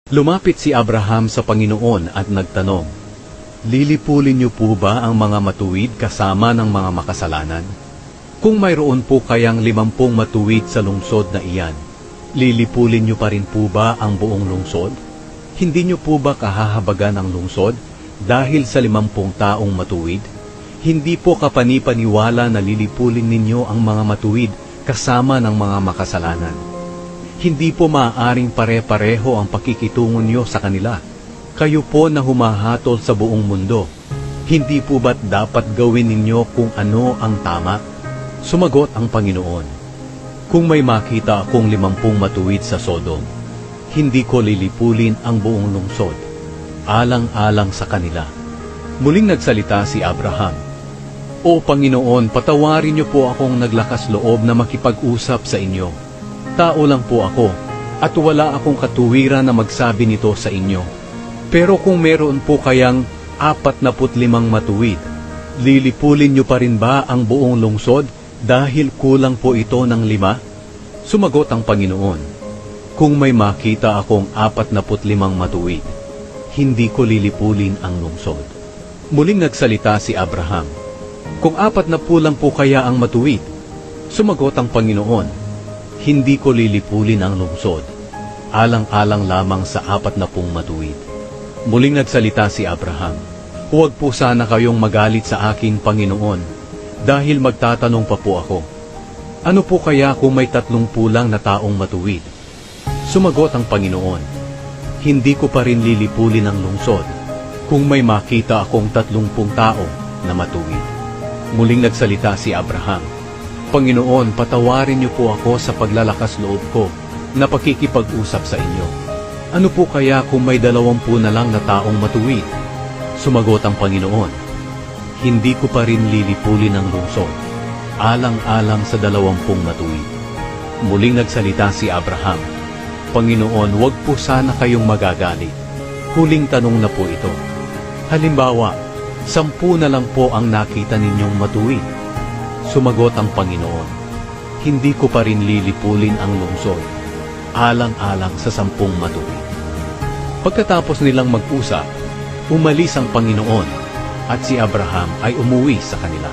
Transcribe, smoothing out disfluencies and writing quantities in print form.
Lumapit si Abraham sa Panginoon at nagtanong, "Lilipulin niyo po ba ang mga matuwid kasama ng mga makasalanan? Kung mayroon po kayang 50 matuwid sa lungsod na iyan, lilipulin niyo pa rin po ba ang buong lungsod? Hindi niyo po ba kahahabagan ang lungsod dahil sa 50 taong matuwid? Hindi po kapanipaniwala na lilipulin ninyo ang mga matuwid kasama ng mga makasalanan. Hindi po maaaring pare-pareho ang pakikitungo niyo sa kanila. Kayo po na humahatol sa buong mundo. Hindi po ba't dapat gawin ninyo kung ano ang tama?" Sumagot ang Panginoon, "Kung may makita akong 50 matuwid sa Sodom, hindi ko lilipulin ang buong lungsod, alang-alang sa kanila." Muling nagsalita si Abraham, "O Panginoon, patawarin niyo po akong naglakas loob na makipag-usap sa inyo. Tao lang po ako, at wala akong katuwiran na magsabi nito sa inyo. Pero kung meron po kayang 45 matuwid, lilipulin niyo pa rin ba ang buong lungsod dahil kulang po ito ng 5? Sumagot ang Panginoon, "Kung may makita akong 45 matuwid, hindi ko lilipulin ang lungsod." Muling nagsalita si Abraham, "Kung 40 lang po kaya ang matuwid?" Sumagot ang Panginoon, "Hindi ko lilipulin ang lungsod, alang-alang lamang sa 40 matuwid." Muling nagsalita si Abraham, "Huwag po sana kayong magalit sa akin, Panginoon, dahil magtatanong pa po ako. Ano po kaya kung may 30 lang na taong matuwid?" Sumagot ang Panginoon, "Hindi ko pa rin lilipulin ang lungsod kung may makita akong 30 tao na matuwid." Muling nagsalita si Abraham, "Panginoon, patawarin niyo po ako sa paglalakas loob ko na pakikipag-usap sa inyo. Ano po kaya kung may 20 na lang na taong matuwid?" Sumagot ang Panginoon, "Hindi ko pa rin lilipulin ang lungsod, alang-alang sa 20 matuwid." Muling nagsalita si Abraham, "Panginoon, huwag po sana kayong magagalit. Huling tanong na po ito. Halimbawa, 10 na lang po ang nakita ninyong matuwid." Sumagot ang Panginoon, "Hindi ko pa rin lilipulin ang lungsod, alang-alang sa 10 matuwid." Pagkatapos nilang mag-usap, umalis ang Panginoon at si Abraham ay umuwi sa kanila.